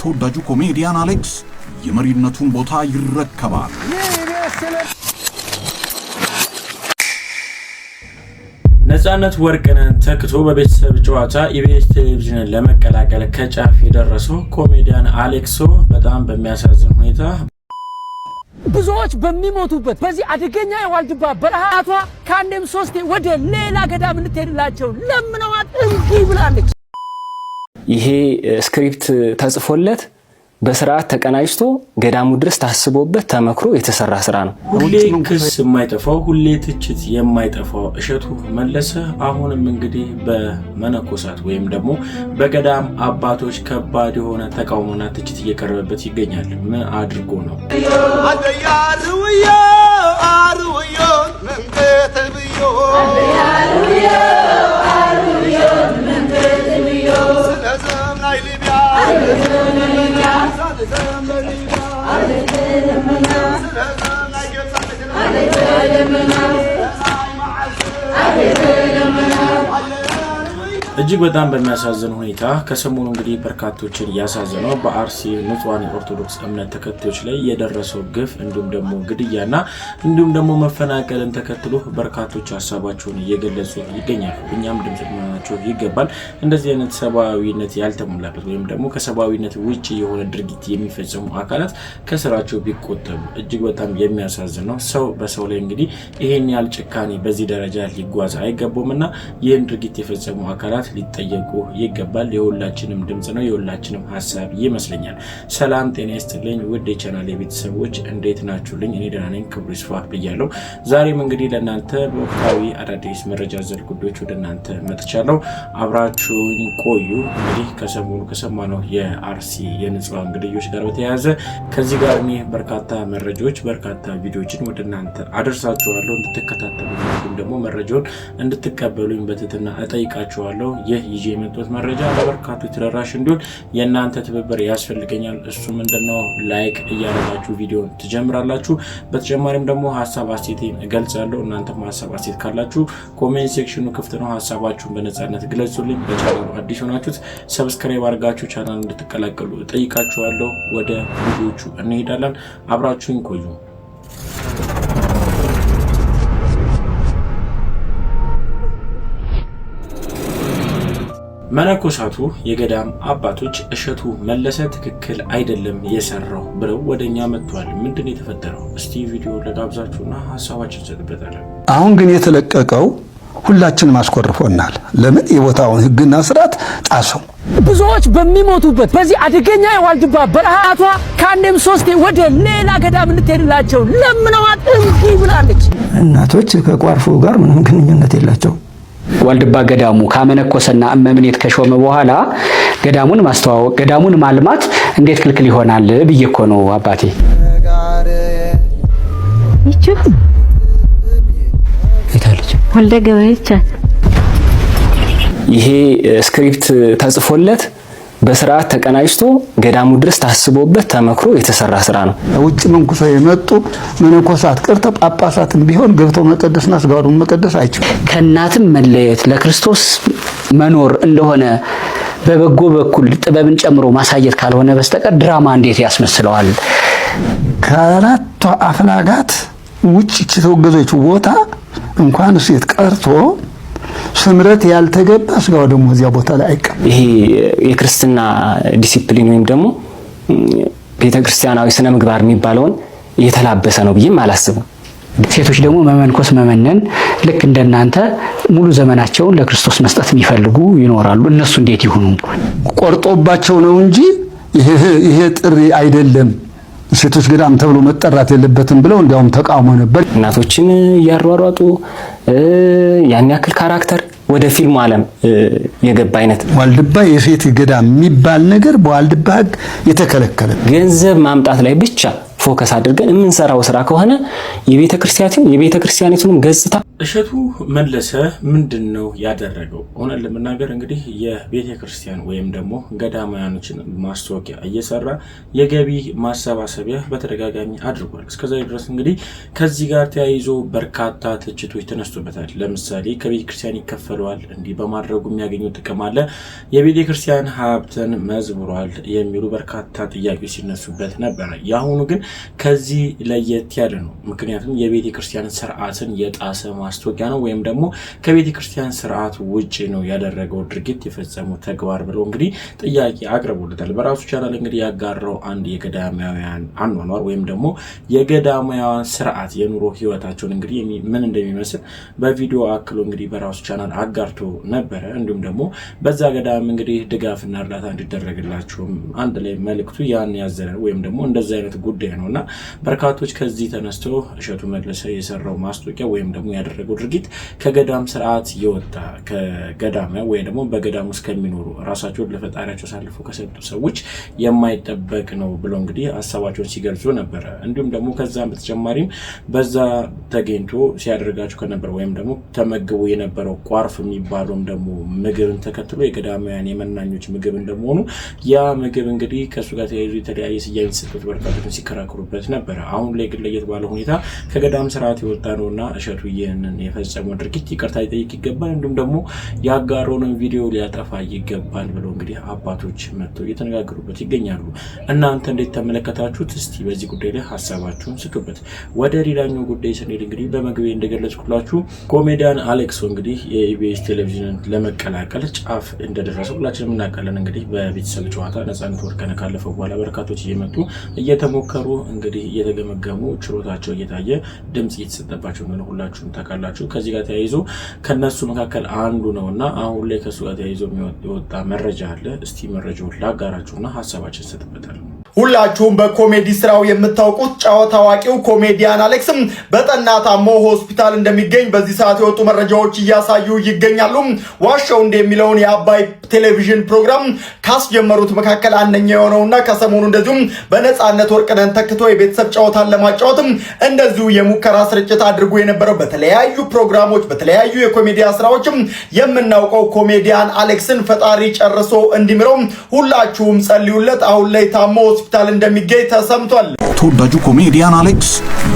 ተወዳጁ ኮሜዲያን አሌክስ የመሪነቱን ቦታ ይረከባል። ነፃነት ወርቅነህን ተክቶ በቤተሰብ ጨዋታ ኢቢኤስ ቴሌቪዥንን ለመቀላቀል ከጫፍ የደረሰው ኮሜዲያን አሌክሶ በጣም በሚያሳዝን ሁኔታ ብዙዎች በሚሞቱበት በዚህ አደገኛ የዋልድባ በረሃቷ ካንዴም ሶስቴ ወደ ሌላ ገዳም እንድትሄድላቸው ለምነዋት እንዲ ብላለች። ይሄ ስክሪፕት ተጽፎለት በስርዓት ተቀናጅቶ ገዳሙ ድረስ ታስቦበት ተመክሮ የተሰራ ስራ ነው። ሁሌ ክስ የማይጠፋው ሁሌ ትችት የማይጠፋው እሸቱ መለሰ አሁንም እንግዲህ በመነኮሳት ወይም ደግሞ በገዳም አባቶች ከባድ የሆነ ተቃውሞና ትችት እየቀረበበት ይገኛል። ምን አድርጎ ነው? እጅግ በጣም በሚያሳዝን ሁኔታ ከሰሞኑ እንግዲህ በርካቶችን ያሳዘነው በአርሲ ንጹሃን ኦርቶዶክስ እምነት ተከታዮች ላይ የደረሰው ግፍ እንዲሁም ደግሞ ግድያና እንዲሁም ደግሞ መፈናቀልን ተከትሎ በርካቶች ሀሳባቸውን እየገለጹ ይገኛሉ። እኛም ድምጽ ልናቸው ይገባል። እንደዚህ አይነት ሰብአዊነት ያልተሞላበት ወይም ደግሞ ከሰብአዊነት ውጪ የሆነ ድርጊት የሚፈጽሙ አካላት ከስራቸው ቢቆጠቡ እጅግ በጣም የሚያሳዝን ነው። ሰው በሰው ላይ እንግዲህ ይሄን ያህል ጭካኔ በዚህ ደረጃ ሊጓዝ አይገባውምና ይህን ድርጊት የፈጸሙ አካላት ሊጠየቁ ይገባል። የሁላችንም ድምጽ ነው፣ የሁላችንም ሐሳብ ይመስለኛል። ሰላም ጤና ይስጥልኝ ውድ የቻናሌ ቤተሰቦች እንዴት ናችሁልኝ? እኔ ደህና ነኝ፣ ክብሩ ይስፋ ብያለሁ። ዛሬም እንግዲህ ለእናንተ ወቅታዊ አዳዲስ መረጃ ዘል ጉዳዮች ወደ እናንተ መጥቻለሁ። አብራችሁኝ ቆዩ። እንግዲህ ከሰሞኑ ከሰማነው የአርሲ የንጹሃን ግድያዎች ጋር በተያያዘ ከዚህ ጋር እኔ በርካታ መረጃዎች በርካታ ቪዲዮዎችን ወደ እናንተ አደርሳችኋለሁ። እንድትከታተሉ እንዲሁም ደግሞ መረጃውን እንድትቀበሉኝ በትህትና እጠይቃችኋለሁ። ይህ ይዤ የመጣሁት መረጃ ለበርካቶች ተደራሽ እንዲሆን የእናንተ ትብብር ያስፈልገኛል። እሱ ምንድነው? ላይክ እያደረጋችሁ ቪዲዮን ትጀምራላችሁ። በተጨማሪም ደግሞ ሐሳብ አስተያየቴን እገልጻለሁ። እናንተም ሐሳብ አስተያየት ካላችሁ ኮሜንት ሴክሽኑ ክፍት ነው። ሐሳባችሁን በነጻነት ግለጹልኝ። በቻናሉ አዲስ ሆናችሁት ሰብስክራይብ አድርጋችሁ ቻናሉን እንድትቀላቀሉ እጠይቃችኋለሁ። ወደ ቪዲዮቹ እንሄዳለን። አብራችሁኝ ቆዩ። መነኮሳቱ የገዳም አባቶች እሸቱ መለሰ ትክክል አይደለም የሰራው ብለው ወደኛ መጥቷል። ምንድነው የተፈጠረው? እስቲ ቪዲዮ ለጋብዛችሁና ሐሳባችን ሰጥበታለን። አሁን ግን የተለቀቀው ሁላችንም አስቆርፎናል። ለምን? የቦታውን ሕግና ስርዓት ጣሰው። ብዙዎች በሚሞቱበት በዚህ አደገኛ የዋልድባ በረሃቷ ካንዴም ሶስቴ ወደ ሌላ ገዳም እንድትሄድላቸው ለምነዋት እንዲ ብላለች። እናቶች ከቋርፎ ጋር ምንም ግንኙነት የላቸው። ዋልድባ ገዳሙ ካመነኮሰና እመምኔት ከሾመ በኋላ ገዳሙን ማስተዋወቅ ገዳሙን ማልማት እንዴት ክልክል ይሆናል ብዬ እኮ ነው አባቴ። ወልደ ገብርኤል ይሄ ስክሪፕት ተጽፎለት በስርዓት ተቀናጅቶ ገዳሙ ድረስ ታስቦበት ተመክሮ የተሰራ ስራ ነው። ውጭ መንኩሰው የመጡ መነኮሳት ቀርተ ጳጳሳትም ቢሆን ገብተው መቀደስና ስጋውን መቀደስ አይችሉም። ከእናትም መለየት ለክርስቶስ መኖር እንደሆነ በበጎ በኩል ጥበብን ጨምሮ ማሳየት ካልሆነ በስተቀር ድራማ እንዴት ያስመስለዋል? ከአራቱ አፍላጋት ውጭ የተወገዘች ቦታ እንኳን ሴት ቀርቶ ስምረት ያልተገባ ስጋው ደግሞ እዚያ ቦታ ላይ አይቀር። ይሄ የክርስትና ዲሲፕሊን ወይም ደግሞ ቤተክርስቲያናዊ ስነ ምግባር የሚባለውን እየተላበሰ ነው ብዬም አላስብም። ሴቶች ደግሞ መመንኮስ መመነን ልክ እንደናንተ ሙሉ ዘመናቸውን ለክርስቶስ መስጠት የሚፈልጉ ይኖራሉ። እነሱ እንዴት ይሁኑ? ቆርጦባቸው ነው እንጂ ይሄ ጥሪ አይደለም። ሴቶች ገዳም ተብሎ መጠራት የለበትም ብለው እንዲያውም ተቃውሞ ነበር። እናቶችን ያሯሯጡ ያን ያክል ካራክተር ወደ ፊልሙ ዓለም የገባ አይነት ዋልድባ የሴት ገዳም የሚባል ነገር በዋልድባ ሕግ የተከለከለ። ገንዘብ ማምጣት ላይ ብቻ ፎከስ አድርገን የምንሰራው ስራ ከሆነ የቤተክርስቲያኒቱንም ገጽታ እሸቱ መለሰ ምንድነው ያደረገው? ሆነ ለመናገር እንግዲህ የቤተክርስቲያን ወይም ደግሞ ገዳማያኖችን ማስተዋወቂያ እየሰራ የገቢ ማሰባሰቢያ በተደጋጋሚ አድርጓል። እስከዛሬ ድረስ እንግዲህ ከዚህ ጋር ተያይዞ በርካታ ትችቶች ተነስቶበታል። ለምሳሌ ከቤተክርስቲያን ይከፈለዋል፣ እንዲህ በማድረጉ የሚያገኘው ጥቅም አለ፣ የቤተክርስቲያን ሀብትን መዝብሯል የሚሉ በርካታ ጥያቄዎች ሲነሱበት ነበር። ያሁኑ ግን ከዚህ ለየት ያለ ነው። ምክንያቱም የቤተክርስቲያን ስርዓትን የጣሰ ማስተዋወቂያ ነው ወይም ደግሞ ከቤተክርስቲያን ስርዓት ውጪ ነው ያደረገው ድርጊት የፈጸመው ተግባር ብለው እንግዲህ ጥያቄ አቅርቦለታል። በራሱ ቻናል እንግዲህ ያጋራው አንድ የገዳማውያን አኗኗር ወይም ደግሞ የገዳማውያን ስርዓት የኑሮ ህይወታቸውን እንግዲህ ምን እንደሚመስል በቪዲዮ አክሎ እንግዲህ በራሱ ቻናል አጋርቶ ነበረ። እንዲሁም ደግሞ በዛ ገዳም እንግዲህ ድጋፍና እርዳታ እንዲደረግላቸው አንድ ላይ መልእክቱ ያን ያዘለ ወይም ደግሞ እንደዛ አይነት ጉዳይ ነውና በርካቶች ከዚህ ተነስተው እሸቱ መለሰ የሰራው ማስተዋወቂያ ወይም ደግሞ ያደረገው ድርጊት ከገዳም ስርዓት የወጣ ከገዳም ወይ ደግሞ በገዳም ውስጥ ከሚኖሩ ራሳቸውን ለፈጣሪያቸው ሳልፎ ከሰጡ ሰዎች የማይጠበቅ ነው ብለው እንግዲህ ሐሳባቸውን ሲገልጹ ነበር። እንዲሁም ደግሞ ከዛም በተጨማሪም በዛ ተገኝቶ ሲያደርጋቸው ከነበር ወይም ደግሞ ተመግቦ የነበረው ቋርፍ የሚባለውም ደግሞ ምግብን ተከትሎ የገዳማውያን የመናኞች ምግብ እንደመሆኑ ያ ምግብ እንግዲህ ከሱ ጋር ተያይዞ የተለያየ ስያሜ ተሰጥቶት በርካቶች ሲከራከሩበት ነበር። አሁን ላይ ግን ለየት ባለ ሁኔታ ከገዳም ስርዓት የወጣ ነውና እሸቱ ይህንን የፈጸመው ድርጊት ይቅርታ ሊጠይቅ ይገባል፣ እንዲሁም ደግሞ ያጋረውን ቪዲዮ ሊያጠፋ ይገባል ብለው እንግዲህ አባቶች መጥተው እየተነጋገሩበት ይገኛሉ። እናንተ እንዴት ተመለከታችሁት? እስቲ በዚህ ጉዳይ ላይ ሐሳባችሁን ስጡበት። ወደ ሌላኛው ጉዳይ ስንሄድ እንግዲህ በመግቢያ እንደገለጽኩላችሁ ኮሜዲያን አሌክሶ እንግዲህ የኢቢኤስ ቴሌቪዥንን ለመቀላቀል ጫፍ እንደደረሰ ሁላችንም እናውቃለን። እንግዲህ በቤተሰብ ጨዋታ ነፃነት ወርቅነህ ካለፈው በኋላ በርካቶች እየመጡ እየተሞከሩ እንግዲህ እየተገመገሙ ችሎታቸው እየታየ ድምጽ እየተሰጠባቸው ነው ሁላችሁም ታውቃላችሁ። ከዚህ ጋር ተያይዞ ከነሱ መካከል አንዱ ነውና አሁን ላይ ከሱ ጋር ተያይዞ የሚወጣ መረጃ አለ። እስቲ መረጃውን ላጋራችሁና ሐሳባችን ሰጥበታለን። ሁላችሁም በኮሜዲ ስራው የምታውቁት ጨዋታ አዋቂው ኮሜዲያን አሌክስም በጠና ታሞ ሆስፒታል እንደሚገኝ በዚህ ሰዓት የወጡ መረጃዎች እያሳዩ ይገኛሉ። ዋሻው እንደሚለውን የአባይ ቴሌቪዥን ፕሮግራም ካስጀመሩት መካከል አንደኛው የሆነውና ከሰሞኑ እንደዚሁም በነፃነት ወርቅነህን ተክቶ የቤተሰብ ጨዋታን ለማጫወትም እንደዚሁ የሙከራ ስርጭት አድርጎ የነበረው በተለያዩ ፕሮግራሞች በተለያዩ የኮሜዲያ ስራዎችም የምናውቀው ኮሜዲያን አሌክስን ፈጣሪ ጨርሶ እንዲምረው ሁላችሁም ጸልዩለት። አሁን ላይ ታሞ ሆስፒታል እንደሚገኝ ተሰምቷል። ተወዳጁ ኮሜዲያን አሌክስ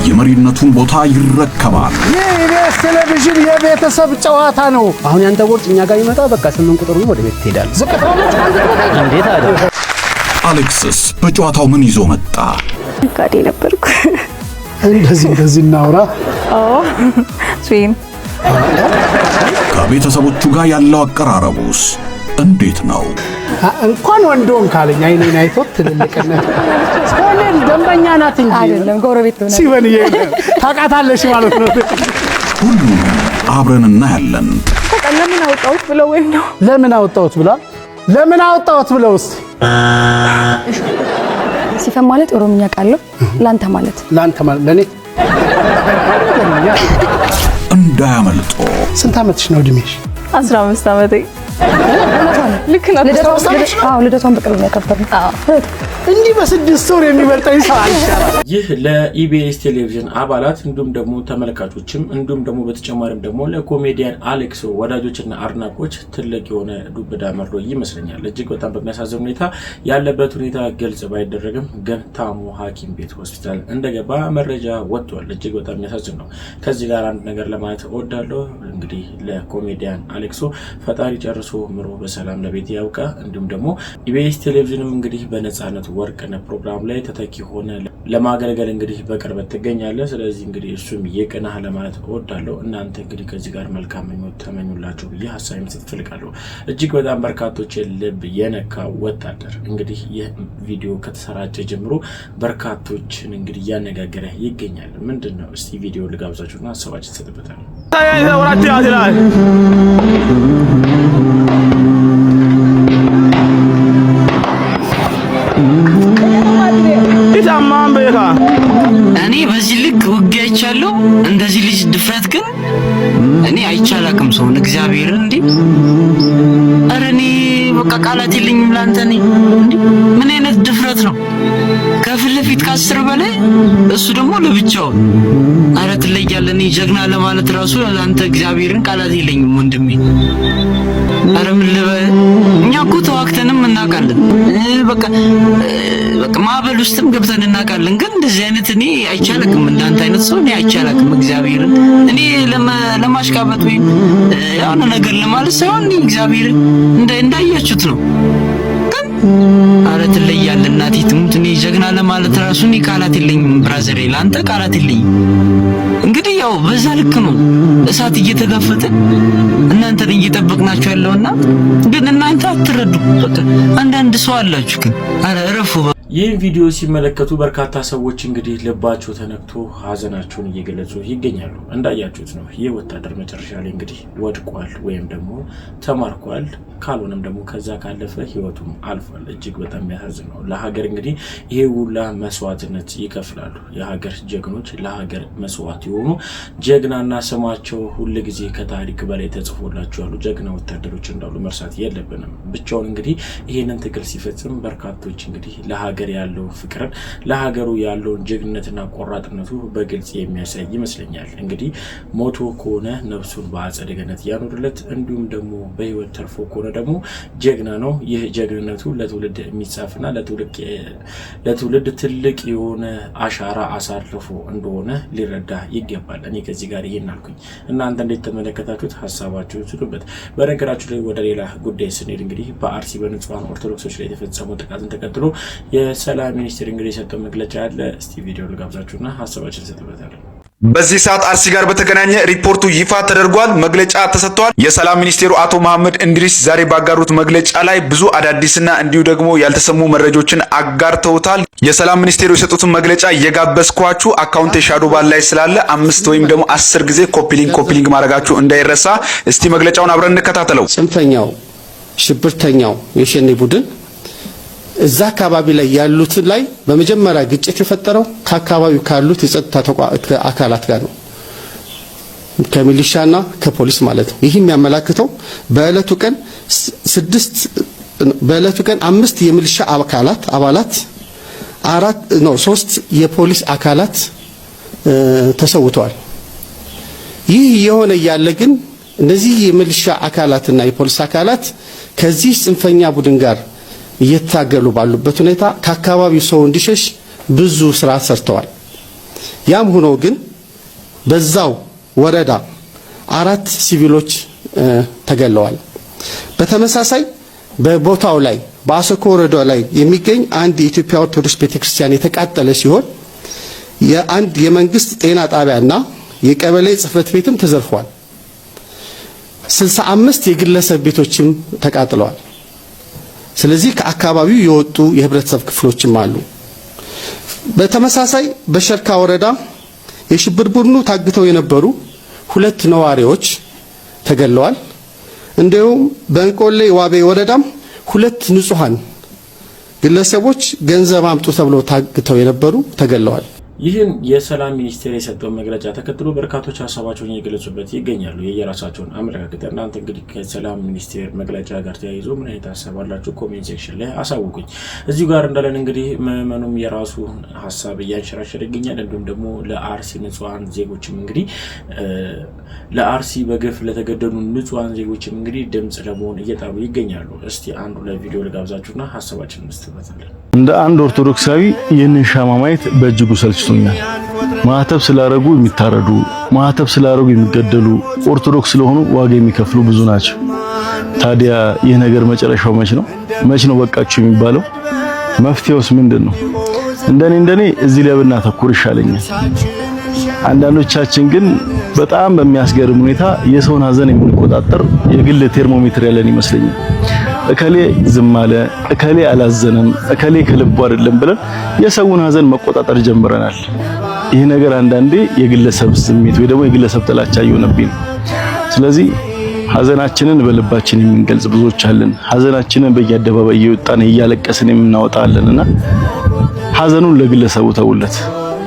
የመሪነቱን ቦታ ይረከባል። የኢቢኤስ ቴሌቪዥን የቤተሰብ ጨዋታ ነው። አሁን ያንተ ቦርጭ እኛ ጋር ይመጣ በቃ 8 ቁጥር ነው ወደ ቤት ትሄዳለህ። እንዴት አለ? አሌክስስ በጨዋታው ምን ይዞ መጣ? ጋዴ ነበርኩ። እንደዚህ እናውራ። ስዊም ከቤተሰቦቹ ጋር ያለው አቀራረቡስ እንዴት ነው? እንኳን ወንዶን ካለኝ አይኔን አይቶት ትልልቅነት ስኮሌን ደንበኛ ናት እንጂ አይደለም ጎረቤት ነው። ሲበንዬ ታውቃታለሽ ማለት ነው። ሁሉም አብረን እናያለን። ለምን አወጣሁት ብለው ወይም ነው ለምን አወጣሁት ብሏል። ለምን አወጣሁት ብለውስ ሲፈም ማለት ኦሮምኛ ቃለው ላንተ ማለት ለኔ እንዳያመልጦ። ስንት ዓመትሽ ነው እድሜሽ? 15 ዓመቴ። ልክ ነው። ልደቷን በቅርብ ነው ያከበርነው። እንዲህ በ6 ወር የሚበልጠኝ ሰው አልቻለም። ይህ ለኢቢኤስ ቴሌቪዥን አባላት እንዲሁም ደግሞ ተመልካቾችም እንዲሁም ደግሞ በተጨማሪም ደግሞ ለኮሜዲያን አሌክሶ ወዳጆችና አድናቆች ትልቅ የሆነ ዱብዳ መርዶ ይመስለኛል። እጅግ በጣም በሚያሳዝን ሁኔታ ያለበት ሁኔታ ግልጽ ባይደረግም ግን ታሞ ሐኪም ቤት ሆስፒታል እንደገባ መረጃ ወጥቷል። እጅግ በጣም የሚያሳዝን ነው። ከዚህ ጋር አንድ ነገር ለማለት እወዳለሁ። እንግዲህ ለኮሜዲያን አሌክሶ ፈጣሪ ጨርሶ ምሮ በሰላም ለቤት ያውቃ። እንዲሁም ደግሞ ኢቢኤስ ቴሌቪዥንም እንግዲህ በነፃነት ወርቅነህ ፕሮግራም ላይ ተተኪ ሆነ ለማገልገል እንግዲህ በቅርበት ትገኛለህ። ስለዚህ እንግዲህ እሱም ይቅናህ ለማለት እወዳለሁ። እናንተ እንግዲህ ከዚህ ጋር መልካም ምኞት ተመኙላችሁ ብዬ ሐሳብ መስጠት ፈልጋለሁ። እጅግ በጣም በርካቶች ልብ የነካ ወታደር እንግዲህ ይህ ቪዲዮ ከተሰራጨ ጀምሮ በርካቶችን እንግዲህ እያነጋገረ ይገኛል። ምንድነው? እስቲ ቪዲዮ ልጋብዛችሁና ሐሳባችን ተሰጥበታል። እኔ በዚህ ልክ ውጊያ አይቻለሁ። እንደዚህ ልጅ ድፍረት ግን እኔ አይቻላቅም። ሰው እግዚአብሔር እንዴ! አረ እኔ በቃ ቃላት የለኝም ላንተ። እኔ እንዴ ምን አይነት ድፍረት ነው? ከፊት ለፊት ከ10 በላይ እሱ ደግሞ ለብቻው ኧረ ትለያለህ። እኔ ጀግና ለማለት ራሱ አንተ እግዚአብሔርን ቃላት የለኝም ወንድሜ። ኧረ ምን ልበል እኛ እኮ ተዋክተንም እናውቃለን። በቃ ማዕበል ውስጥም ገብተን እናውቃለን። ግን እንደዚህ አይነት እኔ አይቻልም። እንዳንተ አይነት ሰው እኔ አይቻልም። እግዚአብሔርን እኔ ለማሽቃበጥ ወይም የሆነ ነገር ለማለት ሳይሆን እግዚአብሔርን እንዳያችሁት ነው። ግን ኧረ ትለያለህ እናቴ ትሙት። እኔ ጀግና ለማለት ራሱ እኔ ቃላት የለኝም ብራዘሬ፣ ለአንተ ቃላት የለኝም። እንግዲህ ያው በዛ ልክ ነው እሳት እየተጋፈጠ እናንተን እየጠበቅናችሁ ያለውና ግን እናንተ አትረዱ። በቃ አንዳንድ ሰው አላችሁ ግን ኧረ እረፉ። ይህን ቪዲዮ ሲመለከቱ በርካታ ሰዎች እንግዲህ ልባቸው ተነክቶ ሀዘናቸውን እየገለጹ ይገኛሉ። እንዳያችሁት ነው ይህ ወታደር መጨረሻ ላይ እንግዲህ ወድቋል ወይም ደግሞ ተማርኳል፣ ካልሆነም ደግሞ ከዛ ካለፈ ህይወቱም አልፏል። እጅግ በጣም የሚያሳዝን ነው። ለሀገር እንግዲህ ይሄ ሁላ መስዋዕትነት ይከፍላሉ። የሀገር ጀግኖች ለሀገር መስዋዕት የሆኑ ጀግናና ስማቸው ሁሉ ጊዜ ከታሪክ በላይ ተጽፎላቸው ያሉ ጀግና ወታደሮች እንዳሉ መርሳት የለብንም። ብቻውን እንግዲህ ይሄንን ትግል ሲፈጽም በርካቶች እንግዲህ ለሀገር ያለው ፍቅርን ለሀገሩ ያለውን ጀግንነትና ቆራጥነቱ በግልጽ የሚያሳይ ይመስለኛል። እንግዲህ ሞቶ ከሆነ ነፍሱን በአጸደ ገነት ያኖርለት፣ እንዲሁም ደግሞ በህይወት ተርፎ ከሆነ ደግሞ ጀግና ነው። ይህ ጀግንነቱ ለትውልድ የሚጻፍና ለትውልድ ትልቅ የሆነ አሻራ አሳርፎ እንደሆነ ሊረዳ ይገባል። እኔ ከዚህ ጋር ይሄን አልኩኝ። እናንተ እንዴት ተመለከታችሁት? ሀሳባችሁን ስጡበት። በነገራችሁ ላይ ወደ ሌላ ጉዳይ ስንሄድ እንግዲህ በአርሲ በንጹሃን ኦርቶዶክሶች ላይ የተፈጸመው ጥቃትን ተከትሎ የሰላም ሚኒስቴር እንግዲህ የሰጠው መግለጫ አለ። እስቲ ቪዲዮ ልጋብዛችሁና ሀሳባችንን እንሰጥበታለን። በዚህ ሰዓት አርሲ ጋር በተገናኘ ሪፖርቱ ይፋ ተደርጓል፣ መግለጫ ተሰጥቷል። የሰላም ሚኒስቴሩ አቶ መሐመድ እንድሪስ ዛሬ ባጋሩት መግለጫ ላይ ብዙ አዳዲስና እንዲሁ ደግሞ ያልተሰሙ መረጃዎችን አጋርተውታል። የሰላም ሚኒስቴሩ የሰጡትን መግለጫ እየጋበዝኳችሁ አካውንት ሻዶ ባል ላይ ስላለ 5 ወይም ደግሞ 10 ጊዜ ኮፒሊንግ ማድረጋችሁ እንዳይረሳ። እስቲ መግለጫውን አብረን እንከታተለው። ጽንፈኛው ሽብርተኛው የሸኔ ቡድን እዛ አካባቢ ላይ ያሉት ላይ በመጀመሪያ ግጭት የፈጠረው ከአካባቢው ካሉት የጸጥታ አካላት ጋር ነው፣ ከሚሊሻና ከፖሊስ ማለት ነው። ይህ የሚያመላክተው በእለቱ ቀን 5 የሚሊሻ አባላት 3 የፖሊስ አካላት ተሰውተዋል። ይህ የሆነ ያለ ግን እነዚህ የሚሊሻ አካላትና የፖሊስ አካላት ከዚህ ጽንፈኛ ቡድን ጋር እየታገሉ ባሉበት ሁኔታ ከአካባቢው ሰው እንዲሸሽ ብዙ ስራ ሰርተዋል። ያም ሆኖ ግን በዛው ወረዳ 4 ሲቪሎች ተገለዋል። በተመሳሳይ በቦታው ላይ በአሰኮ ወረዳ ላይ የሚገኝ አንድ የኢትዮጵያ ኦርቶዶክስ ቤተክርስቲያን የተቃጠለ ሲሆን የአንድ የመንግስት ጤና ጣቢያና የቀበሌ ጽህፈት ቤትም ተዘርፏል። 65 የግለሰብ ቤቶችም ተቃጥለዋል። ስለዚህ ከአካባቢው የወጡ የህብረተሰብ ክፍሎችም አሉ። በተመሳሳይ በሸርካ ወረዳ የሽብር ቡድኑ ታግተው የነበሩ 2 ነዋሪዎች ተገለዋል። እንዲሁም በእንቆሌ ዋቤ ወረዳም 2 ንጹሃን ግለሰቦች ገንዘብ አምጡ ተብለው ታግተው የነበሩ ተገለዋል። ይህን የሰላም ሚኒስቴር የሰጠው መግለጫ ተከትሎ በርካቶች ሀሳባቸውን እየገለጹበት ይገኛሉ፣ የየራሳቸውን አመለካከት። እናንተ እንግዲህ ከሰላም ሚኒስቴር መግለጫ ጋር ተያይዞ ምን አይነት ሀሳብ አላችሁ? ኮሜንት ሴክሽን ላይ አሳውቁኝ። እዚሁ ጋር እንዳለን እንግዲህ ምዕመኑም የራሱ ሀሳብ እያንሸራሸረ ይገኛል። እንዲሁም ደግሞ ለአርሲ ንጹሃን ዜጎችም እንግዲህ ለአርሲ በግፍ ለተገደሉ ንጹሃን ዜጎችም እንግዲህ ድምጽ ለመሆን እየጣሩ ይገኛሉ። እስቲ አንዱ ላይ ቪዲዮ ልጋብዛችሁና ሀሳባችንን እንስተባበራለን። እንደ አንድ ኦርቶዶክሳዊ ይህንን ሻማ ማየት በእጅጉ ሰልችቶኛል። ማህተብ ስላረጉ የሚታረዱ፣ ማህተብ ስላረጉ የሚገደሉ፣ ኦርቶዶክስ ስለሆኑ ዋጋ የሚከፍሉ ብዙ ናቸው። ታዲያ ይህ ነገር መጨረሻው መች ነው በቃችሁ የሚባለው? መፍትሄውስ ምንድን ነው? እንደኔ እዚህ ላይ ብናተኩር ይሻለኛል። አንዳንዶቻችን ግን በጣም በሚያስገርም ሁኔታ የሰውን ሀዘን የምንቆጣጠር የግል ቴርሞሜትር ያለን ይመስለኛል። እከሌ ዝም አለ፣ እከሌ አላዘነም፣ እከሌ ከልቡ አይደለም ብለን የሰውን ሀዘን መቆጣጠር ጀምረናል። ይህ ነገር አንዳንዴ የግለሰብ ስሜት ወይ ደግሞ የግለሰብ ጥላቻ እየሆነብኝ ነው። ስለዚህ ሀዘናችንን በልባችን የምንገልጽ ብዙዎች አለን። ሀዘናችንን በየአደባባይ እየወጣን እያለቀስን የምናወጣለንና ሀዘኑን ለግለሰቡ ተውለት።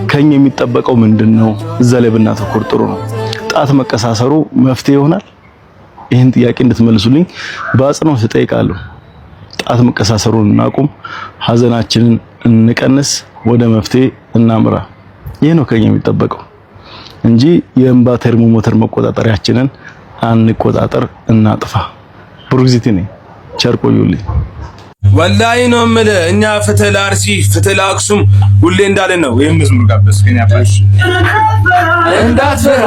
ከኛ የሚጠበቀው ምንድነው? እዛ ላይ ብናተኩር ጥሩ ነው። ጣት መቀሳሰሩ መፍትሄ ይሆናል? ይህን ጥያቄ እንድትመልሱልኝ በአጽንኦት እጠይቃለሁ። ጣት መቀሳሰሩን እናቁም፣ ሀዘናችንን እንቀንስ፣ ወደ መፍትሄ እናምራ። ይሄ ነው ከኛ የሚጠበቀው እንጂ የእንባ ተርሞሜትር መቆጣጠሪያችንን አንቆጣጠር እናጥፋ። ብሩክዚቲ ነኝ። ቸር ቆዩልኝ። ወላሂ ነው የምልህ እኛ ፍትህ ለአርሲ ፍትህ ለአክሱም ሁሌ እንዳለን ነው። ይሄን መዝሙር ጋበዝከኝ አባሽ እንዳትፈራ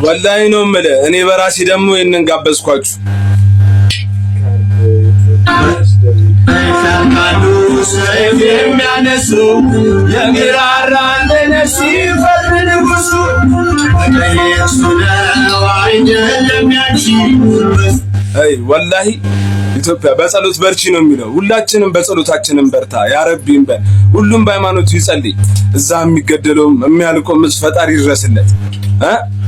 ወላሂ ነው የምልህ እኔ በራሴ ደግሞ ይሄንን ጋበዝኳችሁ። ካሉ ሰይፍ የሚያነሱ የሚራራ እንደነሱ ይፈርድ ንጉሱ አይ ወላሂ ኢትዮጵያ በጸሎት በርቺ ነው የሚለው። ሁላችንም በጸሎታችንን በርታ ያ ረቢ እንበል። ሁሉም በሃይማኖቱ ይጸልይ። እዛ የሚገደለውም የሚያልቀውም ፈጣሪ ይድረስለት።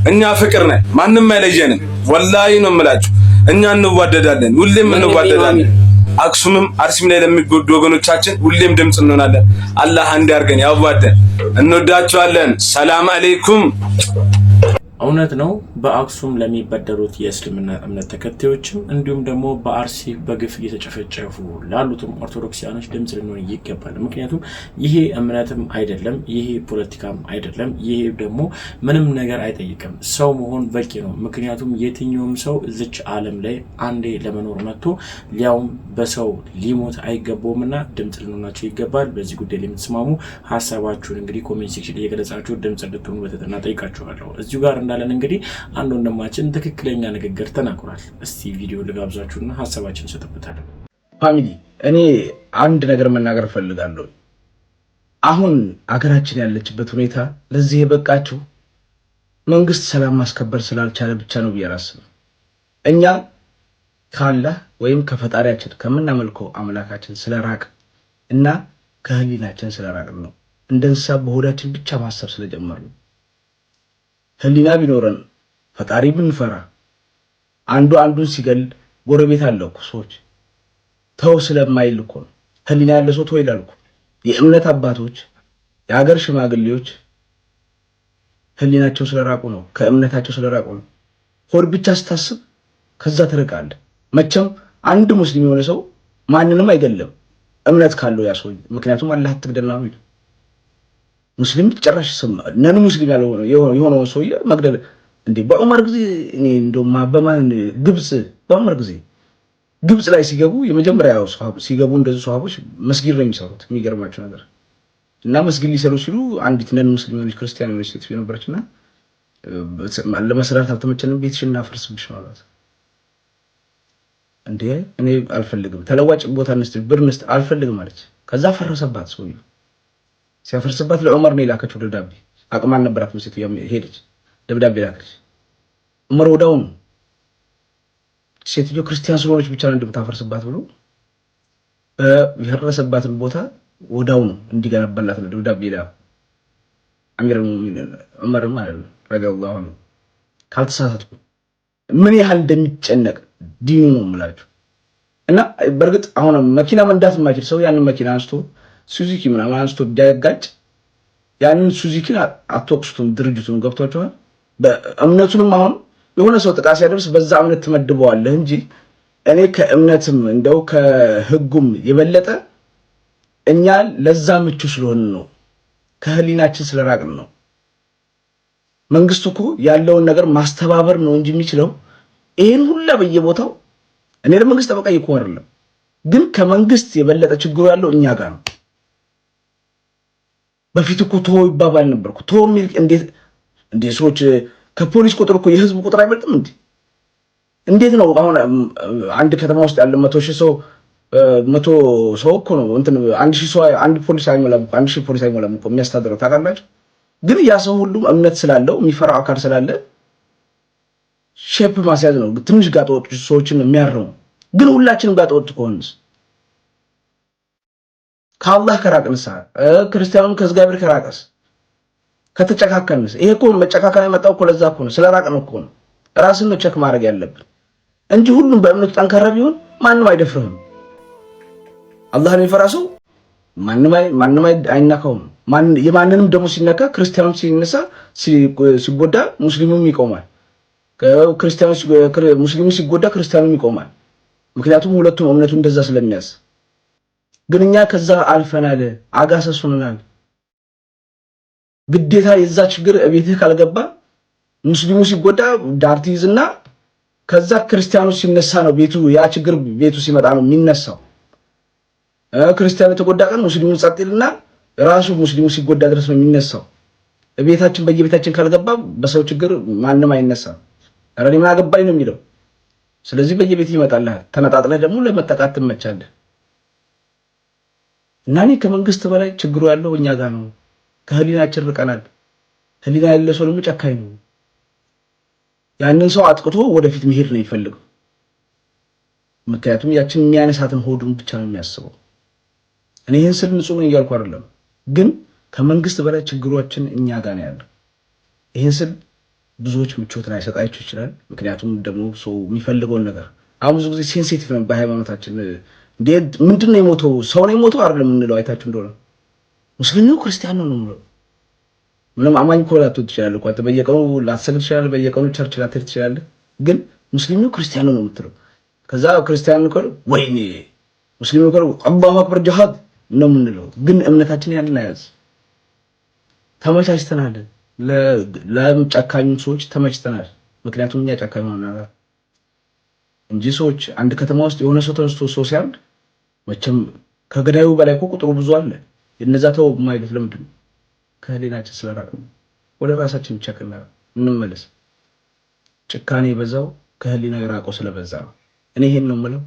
እኛ ፍቅር ነን፣ ማንም አይለየንም። ወላሂ ነው የምላችሁ እኛ እንዋደዳለን፣ ሁሌም እንዋደዳለን። አክሱምም አርሲም ላይ ለሚጎዱ ወገኖቻችን ሁሌም ድምጽ እንሆናለን። አላህ አንድ ያርገን ያዋደን። እንወዳችኋለን። ሰላም አለይኩም። እውነት ነው። በአክሱም ለሚበደሉት የእስልምና እምነት ተከታዮችም እንዲሁም ደግሞ በአርሲ በግፍ እየተጨፈጨፉ ላሉትም ኦርቶዶክሲያኖች ድምጽ ልንሆን ይገባል። ምክንያቱም ይሄ እምነትም አይደለም፣ ይሄ ፖለቲካም አይደለም፣ ይሄ ደግሞ ምንም ነገር አይጠይቅም። ሰው መሆን በቂ ነው። ምክንያቱም የትኛውም ሰው እዚች ዓለም ላይ አንዴ ለመኖር መጥቶ ሊያውም በሰው ሊሞት አይገባውምና ድምጽ ልንሆናቸው ይገባል። በዚህ ጉዳይ ላይ የምትስማሙ ሐሳባችሁን እንግዲህ ኮሜንት ሴክሽን ላይ እየገለጻችሁ ድምጽ እንድትሆኑ በተጠና ጠይቃችኋለሁ። እዚሁ ጋር እንዳለን እንግዲህ አንድ ወንድማችን ትክክለኛ ንግግር ተናግሯል። እስቲ ቪዲዮ ልጋብዛችሁና ሐሳባችንን እንሰጥበታለን። ፋሚሊ እኔ አንድ ነገር መናገር ፈልጋለሁ። አሁን አገራችን ያለችበት ሁኔታ ለዚህ የበቃችው መንግስት ሰላም ማስከበር ስላልቻለ ብቻ ነው ብዬ አላስብም። እኛ ከአላህ ወይም ከፈጣሪያችን ከምናመልከው አምላካችን ስለራቅ እና ከህሊናችን ስለራቅ ነው። እንደ እንስሳ በሆዳችን ብቻ ማሰብ ስለጀመርን ህሊና ቢኖረን ፈጣሪ ብንፈራ አንዱ አንዱን ሲገል ጎረቤት አለው እኮ ሰዎች ተው ስለማይል እኮ ነው። ህሊና ያለ ሰው ተው ይላል እኮ። የእምነት አባቶች የሀገር ሽማግሌዎች ህሊናቸው ስለራቁ ነው፣ ከእምነታቸው ስለራቁ ነው። ሆድ ብቻ ስታስብ ከዛ ትርቃለህ። መቼም አንድ ሙስሊም የሆነ ሰው ማንንም አይገለም እምነት ካለው ያ ሰው። ምክንያቱም አላህ አትግደል ነው የሚለው። ሙስሊም ጭራሽ ነን ሙስሊም ያለው የሆነው ሰውዬ መግደል እንዴ! በዑመር ጊዜ እኔ እንደውም በማን በዑመር ጊዜ ግብጽ ላይ ሲገቡ የመጀመሪያው ሷሃቦች ሲገቡ እንደዚህ ሷሃቦች መስጊድ ነው የሚሰሩት። የሚገርማቸው ነገር እና መስጊድ ሊሰሩ ሲሉ አንዲት ነን ሙስሊም የሆነች ክርስቲያን የሆነች ሴት ነበረችና ለመስራት አልተመቸንም፣ ቤትሽን እናፈርስብሽ ማለት እንዴ! እኔ አልፈልግም፣ ተለዋጭ ቦታ እንስጥ ብር እንስጥ አልፈልግም አለች። ከዛ ፈረሰባት ሰውዬው። ሲያፈርስባት ለዑመር ነው የላከችው ደብዳቤ። አቅም አልነበራትም ሴትዮ፣ ሄደች ደብዳቤ ላከች። ዑመር ወዳውን ሴትዮ ክርስቲያን ስለሆነች ብቻ ነው እንደምታፈርስባት ብሎ የፈረሰባትን ቦታ ወዳውን እንዲገነባላት ነው ደብዳቤ ላ አሚር ዑመር ማለት ነው ረዲየላሁ ዐንሁ። ካልተሳሳትኩ ምን ያህል እንደሚጨነቅ ዲኑ ነው የምላችሁ። እና በርግጥ አሁን መኪና መንዳት የማይችል ሰው ያንን መኪና አንስቶ ሱዙኪ ምናምን አንስቶ ቢያጋጭ ያንን ሱዙኪን አትወቅሱትም፣ ድርጅቱን ገብቷቸዋል። በእምነቱንም አሁን የሆነ ሰው ጥቃት ሲያደርስ በዛ እምነት ትመድበዋለህ እንጂ እኔ ከእምነትም እንደው ከህጉም የበለጠ እኛ ለዛ ምቹ ስለሆነ ነው፣ ከህሊናችን ስለራቅን ነው። መንግስቱ እኮ ያለውን ነገር ማስተባበር ነው እንጂ የሚችለው ይሄን ሁላ በየቦታው እኔ ለመንግስት ጠበቃ እኮ አይደለም፣ ግን ከመንግስት የበለጠ ችግሩ ያለው እኛ ጋር ነው። በፊት እኮ ተው ይባባል ነበር እኮ። ተው የሚል እንዴ ሰዎች ከፖሊስ ቁጥር እኮ የህዝብ ቁጥር አይበልጥም እንዴ? እንዴት ነው አሁን አንድ ከተማ ውስጥ ያለ 100,000 ሰው 100 ሰው እኮ ነው እንትን 1,000 ሰው አንድ ፖሊስ አይሞላም እኮ 1,000 ፖሊስ አይሞላም እኮ የሚያስተዳድረው ታውቃላችሁ። ግን ያ ሰው ሁሉ እምነት ስላለው የሚፈራው አካል ስላለ ሼፕ ማስያዝ ነው ትንሽ ጋጠወጥ ሰዎችን የሚያርሙ። ግን ሁላችንም ጋጠወጥ ከሆንስ ከአላህ ከራቅንስ ክርስቲያኑም ከእግዚአብሔር ከራቀስ ከተጨካከንስ ይሄ እኮ መጨካከን የመጣው እኮ ለዛ እኮ ነው፣ ስለራቅን እኮ ነው። ራስን ነው ቸክ ማድረግ ያለብን እንጂ ሁሉም በእምነቱ ጠንካራ ቢሆን ማንም አይደፍርህም። አላህን የሚፈራ ሰው ማንም አይናካውም። የማንንም ደግሞ ሲነካ ክርስቲያኑም ሲነሳ ሲጎዳ ሙስሊሙም ይቆማል። ክርስቲያኖች ሙስሊሙ ሲጎዳ ክርስቲያኑም ይቆማል። ምክንያቱም ሁለቱም እምነቱ እንደዛ ስለሚያዝ። ግን እኛ ከዛ አልፈናል፣ አጋሰሱናል። ግዴታ የዛ ችግር ቤትህ ካልገባ ሙስሊሙ ሲጎዳ ዳርቲ ይዝና ከዛ ክርስቲያኖች ሲነሳ ነው ቤቱ ያ ችግር ቤቱ ሲመጣ ነው የሚነሳው። ክርስቲያኑ ተጎዳ ቀን ሙስሊሙ ጸጥ ይልና ራሱ ሙስሊሙ ሲጎዳ ድረስ ነው የሚነሳው። ቤታችን በየቤታችን ካልገባ በሰው ችግር ማንም አይነሳም። አረዲ ምን አገባኝ ነው የሚለው። ስለዚህ በየቤት ይመጣልሃል። ተነጣጥለህ ደግሞ ለመጠቃት ትመቻለህ። እና እኔ ከመንግስት በላይ ችግሩ ያለው እኛ ጋር ነው። ከህሊናችን ርቀናል። ህሊና ያለው ሰው ደግሞ ጨካኝ ነው። ያንን ሰው አጥቅቶ ወደፊት መሄድ ነው የሚፈልገው። ምክንያቱም ያችን የሚያነሳትን ሆዱን ብቻ ነው የሚያስበው። እኔ ይሄን ስል ንጹህ ነው እያልኩ አይደለም፣ ግን ከመንግስት በላይ ችግሯችን እኛ ጋር ነው ያለው። ይሄን ስል ብዙዎች ምቾትን አይሰጣቸው ይችላል። ምክንያቱም ደግሞ ሰው የሚፈልገውን ነገር አሁን ብዙ ጊዜ ሴንሲቲቭ ነው በሃይማኖታችን። ምንድን ነው የሞተው ሰው ነው የሞተው አይደለም የምንለው። አይታችሁ እንደሆነ ሙስሊም ነው ክርስቲያን ነው ነው ምንም አማኝ እኮ ላትሆን ትችላለህ እኮ አንተ በየቀኑ ላትሰግድ ትችላለህ፣ በየቀኑ ቸርች ላትሄድ ትችላለህ። ግን ሙስሊም ነው ክርስቲያን ነው የምትለው። ከዛ ክርስቲያን ነው ወይኔ ሙስሊም ነው አላሁ አክበር ጂሃድ ነው የምንለው። ግን እምነታችን ያንን አያዝ። ተመቻችተናል፣ ለጨካኙ ሰዎች ተመችተናል። ምክንያቱም እኛ ጨካኝ ሆነናል እንጂ ሰዎች አንድ ከተማ ውስጥ የሆነ ሰው ተነስቶ ሰው ሲያርድ መቼም ከገዳዩ በላይ እኮ ቁጥሩ ብዙ አለ። የነዛ ተው ማይሉት ለምንድን ነው? ከህሊናችን ስለራቀ። ወደ ራሳችን ብቻ እንመለስ። ጭካኔ በዛው ከህሊና የራቀው ስለበዛ ነው። እኔ ይሄን ነው የምለው።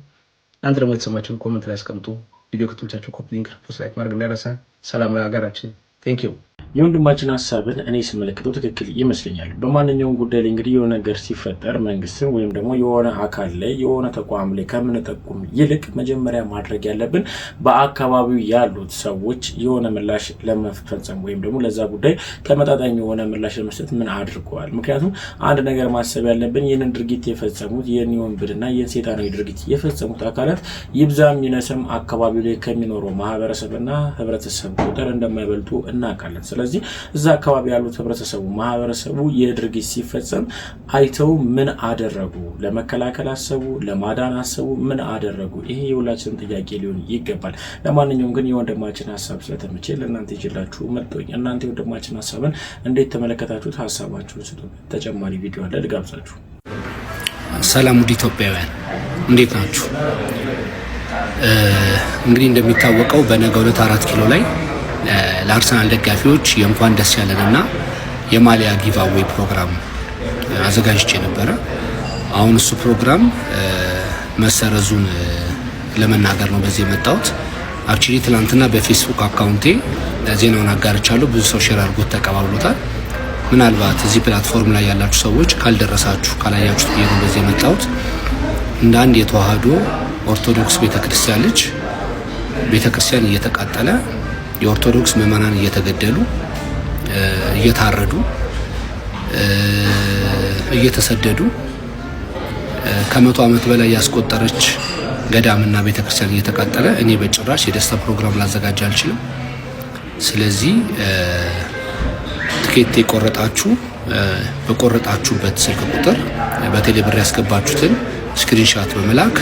እናንተ ደግሞ የተሰማችሁን ኮሜንት ላይ አስቀምጡ። ቪዲዮ ከተመቻችሁ ኮፒ ሊንክ ፖስት ላይክ ማድረግ እንዳይረሳ። ሰላም ለሀገራችን። ቴንክ ዩ። የወንድማችን ሀሳብን እኔ ስመለከተው ትክክል ይመስለኛል። በማንኛውም ጉዳይ ላይ እንግዲህ የሆነ ነገር ሲፈጠር መንግስትን ወይም ደግሞ የሆነ አካል ላይ የሆነ ተቋም ላይ ከምንጠቁም ይልቅ መጀመሪያ ማድረግ ያለብን በአካባቢው ያሉት ሰዎች የሆነ ምላሽ ለመፈጸም ወይም ደግሞ ለዛ ጉዳይ ተመጣጣኝ የሆነ ምላሽ ለመስጠት ምን አድርገዋል። ምክንያቱም አንድ ነገር ማሰብ ያለብን ይህንን ድርጊት የፈጸሙት ይህን የወንብድና ይህን ሴጣናዊ ድርጊት የፈጸሙት አካላት ይብዛም ይነስም አካባቢው ላይ ከሚኖረው ማህበረሰብና ህብረተሰብ ቁጥር እንደማይበልጡ እናውቃለን። ስለዚህ እዛ አካባቢ ያሉት ህብረተሰቡ ማህበረሰቡ የድርጊት ሲፈጸም አይተው ምን አደረጉ፣ ለመከላከል አሰቡ፣ ለማዳን አሰቡ፣ ምን አደረጉ? ይሄ የሁላችንም ጥያቄ ሊሆን ይገባል። ለማንኛውም ግን የወንድማችን ሀሳብ ስለተመቸ ለእናንተ ይችላችሁ መጥቶኝ እናንተ የወንድማችን ሀሳብን እንዴት ተመለከታችሁት? ሀሳባችሁን ስጡ። ተጨማሪ ቪዲዮ አለ ልጋብዛችሁ። ሰላም ውድ ኢትዮጵያውያን እንዴት ናችሁ? እንግዲህ እንደሚታወቀው በነገው ዕለት 4 ኪሎ ላይ ለአርሰናል ደጋፊዎች የእንኳን ደስ ያለንና የማሊያ ጊቫዌይ ፕሮግራም አዘጋጅቼ ነበረ። አሁን እሱ ፕሮግራም መሰረዙን ለመናገር ነው በዚህ የመጣሁት። አክቹሊ ትናንትና በፌስቡክ አካውንቴ ዜናውን አጋርቻለሁ። ብዙ ሰው ሼር አድርጎት ተቀባብሎታል። ምናልባት እዚህ ፕላትፎርም ላይ ያላችሁ ሰዎች ካልደረሳችሁ ካላያችሁት ብዬ ነው በዚህ የመጣሁት። እንደ አንድ የተዋህዶ ኦርቶዶክስ ቤተክርስቲያን ልጅ ቤተክርስቲያን እየተቃጠለ የኦርቶዶክስ ምዕመናን እየተገደሉ እየታረዱ እየተሰደዱ ከ100 ዓመት በላይ ያስቆጠረች ገዳምና ቤተክርስቲያን እየተቃጠለ እኔ በጭራሽ የደስታ ፕሮግራም ላዘጋጅ አልችልም። ስለዚህ ትኬት የቆረጣችሁ በቆረጣችሁበት ስልክ ቁጥር በቴሌብር ያስገባችሁትን ስክሪንሻት በመላክ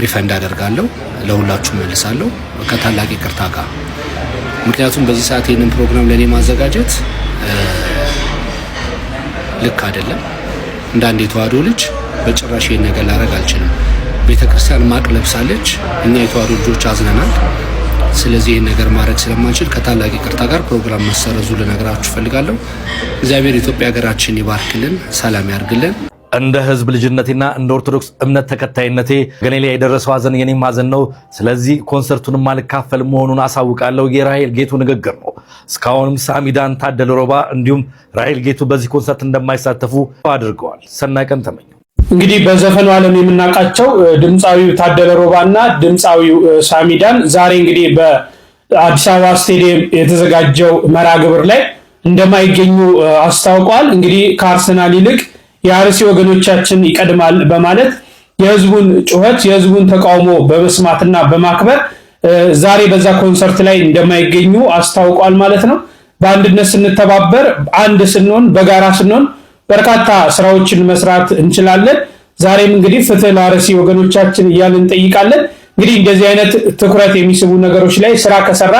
ሪፈንድ አደርጋለሁ፣ ለሁላችሁ መልሳለሁ ከታላቅ ይቅርታ ጋር። ምክንያቱም በዚህ ሰዓት ይህንን ፕሮግራም ለኔ ማዘጋጀት ልክ አይደለም። እንደ አንድ የተዋህዶ ልጅ በጭራሽ ይሄን ነገር ላደርግ አልችልም። ቤተክርስቲያን ማቅ ለብሳለች፣ እኛ የተዋህዶ ልጆች አዝነናል። ስለዚህ ይሄን ነገር ማድረግ ስለማንችል ከታላቅ ይቅርታ ጋር ፕሮግራም መሰረዙ ልነግራችሁ ፈልጋለሁ። እግዚአብሔር ኢትዮጵያ ሀገራችን ይባርክልን፣ ሰላም ያርግልን። እንደ ህዝብ ልጅነቴና እንደ ኦርቶዶክስ እምነት ተከታይነቴ ገኔ ላይ የደረሰው ሀዘን የኔም ሀዘን ነው። ስለዚህ ኮንሰርቱን ማልካፈል መሆኑን አሳውቃለሁ። የራሄል ጌቱ ንግግር ነው። እስካሁንም ሳሚዳን፣ ታደለ ሮባ እንዲሁም ራሄል ጌቱ በዚህ ኮንሰርት እንደማይሳተፉ አድርገዋል። ሰናይ ቀን ተመኘው። እንግዲህ በዘፈኑ ዓለም የምናውቃቸው ድምፃዊው ታደለ ሮባና ድምፃዊው ሳሚዳን ዛሬ እንግዲህ በአዲስ አበባ ስቴዲየም የተዘጋጀው መርሃ ግብር ላይ እንደማይገኙ አስታውቀዋል። እንግዲህ ከአርሰናል ይልቅ የአርሲ ወገኖቻችን ይቀድማል በማለት የህዝቡን ጩኸት የህዝቡን ተቃውሞ በመስማትና በማክበር ዛሬ በዛ ኮንሰርት ላይ እንደማይገኙ አስታውቋል ማለት ነው። በአንድነት ስንተባበር፣ አንድ ስንሆን፣ በጋራ ስንሆን በርካታ ስራዎችን መስራት እንችላለን። ዛሬም እንግዲህ ፍትህ ለአርሲ ወገኖቻችን እያልን እንጠይቃለን። እንግዲህ እንደዚህ አይነት ትኩረት የሚስቡ ነገሮች ላይ ስራ ከሰራ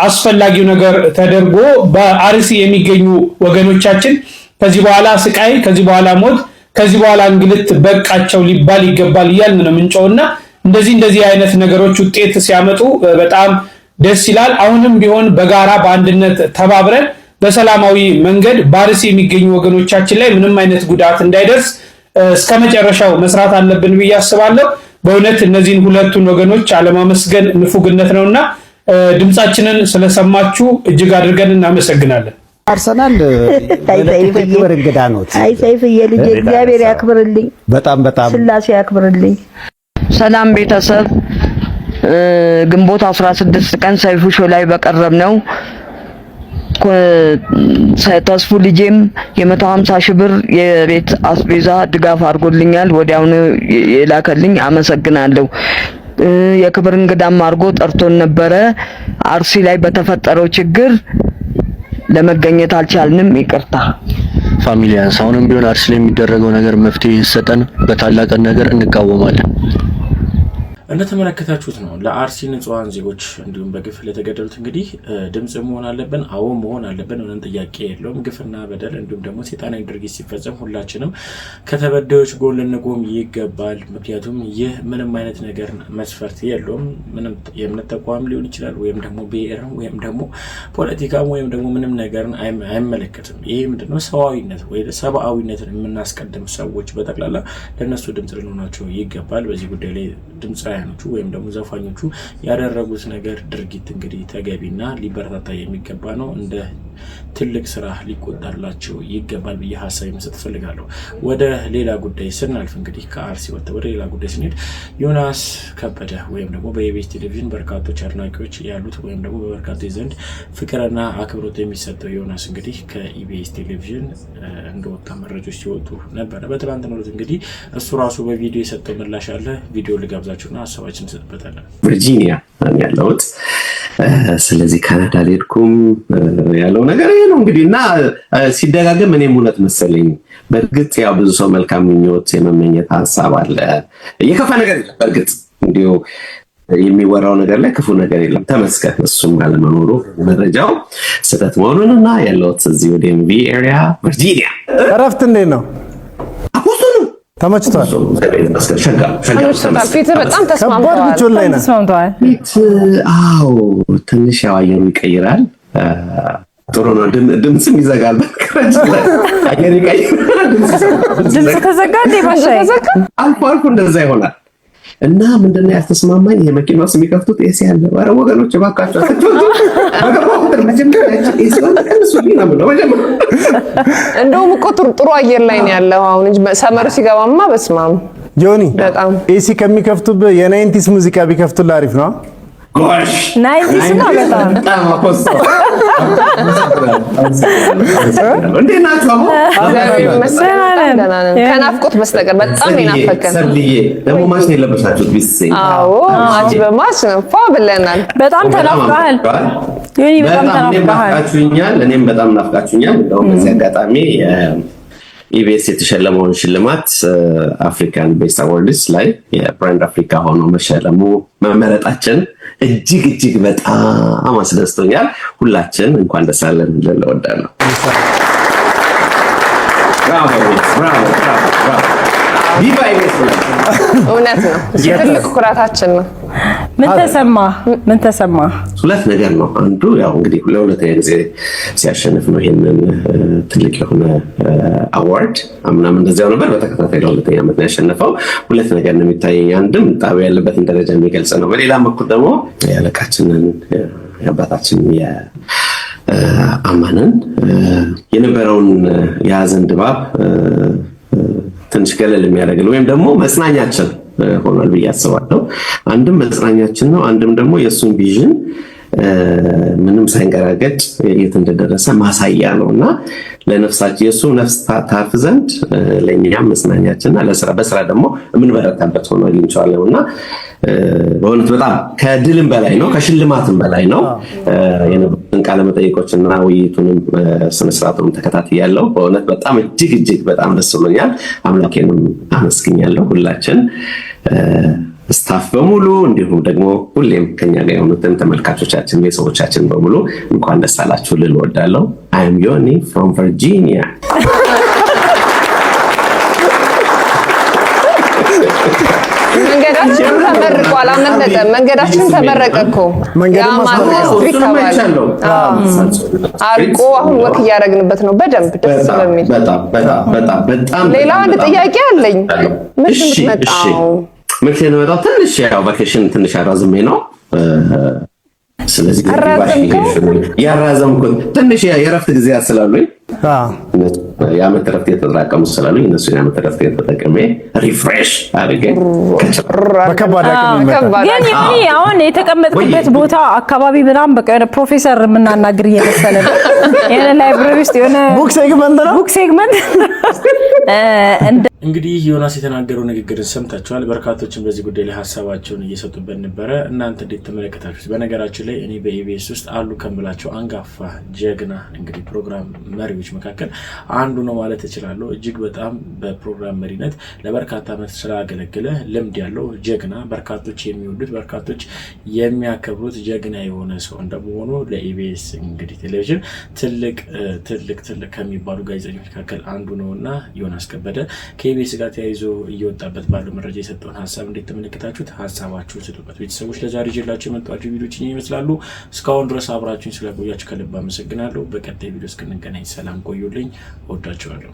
አስፈላጊው ነገር ተደርጎ በአርሲ የሚገኙ ወገኖቻችን ከዚህ በኋላ ስቃይ፣ ከዚህ በኋላ ሞት፣ ከዚህ በኋላ እንግልት በቃቸው ሊባል ይገባል እያልን ነው ምንጮውና እንደዚህ አይነት ነገሮች ውጤት ሲያመጡ በጣም ደስ ይላል። አሁንም ቢሆን በጋራ በአንድነት ተባብረን በሰላማዊ መንገድ በአርሲ የሚገኙ ወገኖቻችን ላይ ምንም አይነት ጉዳት እንዳይደርስ እስከ መጨረሻው መስራት አለብን ብዬ አስባለሁ። በእውነት እነዚህን ሁለቱን ወገኖች አለማመስገን ንፉግነት ነውና ድምጻችንን ስለሰማችሁ እጅግ አድርገን እናመሰግናለን። አርሰናል ለክብር እንግዳ ነው። አይ ሰይፍዬ ልጅ እግዚአብሔር ያክብርልኝ። በጣም ስላሴ ያክብርልኝ። ሰላም ቤተሰብ፣ ግንቦት 16 ቀን ሰይፉ ሾው ላይ በቀረብ ነው ተስፉ ልጄም የ150 ሺህ ብር የቤት አስቤዛ ድጋፍ አድርጎልኛል። ወዲያውኑ የላከልኝ አመሰግናለሁ። የክብር እንግዳም አድርጎ ጠርቶን ነበረ። አርሲ ላይ በተፈጠረው ችግር ለመገኘት አልቻልንም፣ ይቅርታ። ፋሚሊያንስ አሁንም ቢሆን አርሲ ላይ የሚደረገው ነገር መፍትሄ ይሰጠን፣ በታላቅ ነገር እንቃወማለን። እንደተመለከታችሁት ነው ለአርሲ ንጹሃን ዜጎች እንዲሁም በግፍ ለተገደሉት እንግዲህ ድምጽ መሆን አለብን። አዎ መሆን አለብን። ምንም ጥያቄ የለውም። ግፍና በደል እንዲሁም ደግሞ ሰይጣናዊ ድርጊት ሲፈጸም ሁላችንም ከተበዳዮች ጎን ልንቆም ይገባል። ምክንያቱም ይህ ምንም አይነት ነገር መስፈርት የለውም። ምንም የእምነት ተቋም ሊሆን ይችላል ወይም ደግሞ ብሔር ወይም ደግሞ ፖለቲካም ወይም ደግሞ ምንም ነገር አይመለከትም። ይሄ ምንድነው ሰዋዊነት ወይ ሰብአዊነትን የምናስቀድም ሰዎች በጠቅላላ ለነሱ ድምጽ ልንሆናቸው ይገባል። በዚህ ጉዳይ ላይ ድምጽ ወይም ደግሞ ዘፋኞቹ ያደረጉት ነገር ድርጊት እንግዲህ ተገቢና ሊበረታታ የሚገባ ነው። እንደ ትልቅ ስራ ሊቆጠርላቸው ይገባል ብዬ ሀሳብ መስጠት ፈልጋለሁ። ወደ ሌላ ጉዳይ ስናልፍ እንግዲህ ከአርሲ ወጥተን ወደ ሌላ ጉዳይ ስንሄድ ዮናስ ከበደ ወይም ደግሞ በኢቢኤስ ቴሌቪዥን በርካቶች አድናቂዎች ያሉት ወይም ደግሞ በበርካቶች ዘንድ ፍቅርና አክብሮት የሚሰጠው ዮናስ እንግዲህ ከኢቢኤስ ቴሌቪዥን እንደወጣ መረጃዎች ሲወጡ ነበረ። በትናንትናው ዕለት እንግዲህ እሱ ራሱ በቪዲዮ የሰጠው ምላሽ አለ። ቪዲዮ ልጋብዛችሁና ሀሳባችን እንሰጥበታለን። ቨርጂኒያ ያለሁት ስለዚህ ካናዳ አልሄድኩም ያለው ነገር ይሄ ነው እንግዲህ እና ሲደጋገም እኔም እውነት መሰለኝ። በእርግጥ ያው ብዙ ሰው መልካም ምኞት የመመኘት ሀሳብ አለ። የከፋ ነገር የለም። በእርግጥ እንዲሁ የሚወራው ነገር ላይ ክፉ ነገር የለም። ተመስገን። እሱም አለመኖሩ መረጃው ስህተት መሆኑንና ያለሁት እዚህ ወደ ኤምቪ ኤሪያ ቨርጂኒያ። እረፍት እንዴት ነው? ተመችቷል? ፊት በጣም ተስማምቷል። አዎ ትንሽ ያው አየሩ ይቀይራል። ጥሩ ነው። ድምጽም ይዘጋል። አየር ይቀይራል። ድምጽ ተዘጋ እንዴ? ባሻይ አልፎ አልፎ እንደዛ ይሆናል። እና ምንድነው ያስተስማማኝ የመኪና ውስጥ የሚከፍቱት ኤሲ አለ። ኧረ ወገኖች እባካችሁ እንደውም እኮ ጥሩ አየር ላይ ነው ያለው አሁን እንጂ ሰመር ሲገባማ በስማም ጆኒ በጣም ኤሲ ከሚከፍቱበት የናይንቲስ ሙዚቃ ቢከፍቱልህ አሪፍ ነው። ጎሽ ናይንቲስ ነው በጣም አቆስቶ እንዴት ናችሁ? ከናፍቆት በስተቀር በጣም ይናፈቀን። ሰብልዬ ደግሞ ማሽ ነው የለበሳችሁት ቢስይ? አዎ ማች በማች ነው ፋ ብለናል። በጣም ተናፍቀሃል ዮኒ፣ በጣም ተናፍቀሃል። እኔም በጣም ናፍቃችሁኛል። እንደውም በዚህ አጋጣሚ ኢቢኤስ የተሸለመውን ሽልማት አፍሪካን ቤስት አዋርድስ ላይ የብራንድ አፍሪካ ሆኖ መሸለሙ መመረጣችን እጅግ በጣም አስደስቶኛል። ሁላችን እንኳን ደስ አለን ልል እወዳለሁ። ብራቮ። ቪቫ ኢቢኤስ። እውነት ነው፣ ትልቅ ኩራታችን ነው። ምን ተሰማ? ሁለት ነገር ነው። አንዱ ያው እንግዲህ ለሁለተኛ ጊዜ ሲያሸንፍ ነው ይሄንን ትልቅ የሆነ አዋርድ። አምናም እንደዚያው ነበር፣ በተከታታይ ለሁለተኛ ዓመት ነው ያሸነፈው። ሁለት ነገር ነው የሚታየኝ። አንድም ጣቢያ ያለበትን ደረጃ የሚገልጽ ነው። በሌላ በኩል ደግሞ ያለቃችንን የአባታችንን የአማንን የነበረውን የሀዘን ድባብ ትንሽ ገለል የሚያደርግ ወይም ደግሞ መጽናኛችን ሆኗል ብዬ አስባለሁ። አንድም መጽናኛችን ነው፣ አንድም ደግሞ የእሱን ቪዥን ምንም ሳይንገራገጭ የት እንደደረሰ ማሳያ ነውና ለነፍሳችን የእሱ ነፍስ ታርፍ ዘንድ ለእኛም መጽናኛችንና በስራ ደግሞ የምንበረታበት ሆኖ አግኝቼዋለሁና በእውነት በጣም ከድልም በላይ ነው፣ ከሽልማትም በላይ ነው። የነበሩትን ቃለ መጠይቆችና ውይይቱንም ስነስርዓቱንም ተከታትያለሁ። በእውነት በጣም እጅግ በጣም ደስ ብሎኛል። አምላኬንም አመስግኛለሁ። ሁላችን ስታፍ በሙሉ እንዲሁም ደግሞ ሁሌም ከኛ ጋር የሆኑትን ተመልካቾቻችን፣ ቤተሰቦቻችን በሙሉ እንኳን ደስ አላችሁ ልል እወዳለሁ። አይ አም ዮኒ ፍሮም ቨርጂኒያ። መንገዳችን ተመርቋል። አመለጠ መንገዳችን ተመረቀ እኮ አልቆ አሁን ወክ እያደረግንበት ነው። በደንብ ደስ በሚል በጣም ሌላ አንድ ጥያቄ አለኝ። ምንድን ነው መቼ ነው የመጣው? ትንሽ ያው ቫኬሽን ትንሽ አራዝሜ ነው። ስለዚህ ያራዘምኩት ትንሽ የእረፍት ጊዜያት ስላሉኝ የዓመት እረፍት የተጠራቀሙ ስላሉኝ እነሱ የዓመት እረፍት የተጠቀሜ ሪፍሬሽ አድርጌ በከባድ ግን አሁን የተቀመጥኩበት ቦታ አካባቢ ምናምን በቃ የሆነ ፕሮፌሰር የምናናግር እየመሰለ ነው። የሆነ ላይብረሪ ውስጥ የሆነ ቡክ ሴግመንት እንግዲህ ዮናስ የተናገረው ንግግርን ሰምታችኋል። በርካቶችን በዚህ ጉዳይ ላይ ሀሳባቸውን እየሰጡበት ነበረ። እናንተ እንዴት ተመለከታችሁት? በነገራችን ላይ እኔ በኢቢኤስ ውስጥ አሉ ከምላቸው አንጋፋ ጀግና እንግዲህ ፕሮግራም መሪዎች መካከል አንዱ ነው ማለት እችላለሁ። እጅግ በጣም በፕሮግራም መሪነት ለበርካታ ዓመት ስላገለገለ ልምድ ያለው ጀግና፣ በርካቶች የሚወዱት በርካቶች የሚያከብሩት ጀግና የሆነ ሰው እንደመሆኑ ለኢቢኤስ እንግዲህ ቴሌቪዥን ትልቅ ከሚባሉ ጋዜጠኞች መካከል አንዱ ነውና ዮናስ ከበደ ከኢቢኤስ ጋር ተያይዞ እየወጣበት ባለው መረጃ የሰጠውን ሀሳብ እንዴት ተመለከታችሁት? ሀሳባችሁን ስጡበት። ቤተሰቦች ለዛሬ ይዤላችሁ የመጣኋቸው ቪዲዮዎች ይመስላሉ። እስካሁን ድረስ አብራችሁኝ ስለቆያችሁ ከልብ አመሰግናለሁ። በቀጣይ ቪዲዮ እስክንገናኝ ሰላም ቆዩልኝ። እወዳችኋለሁ።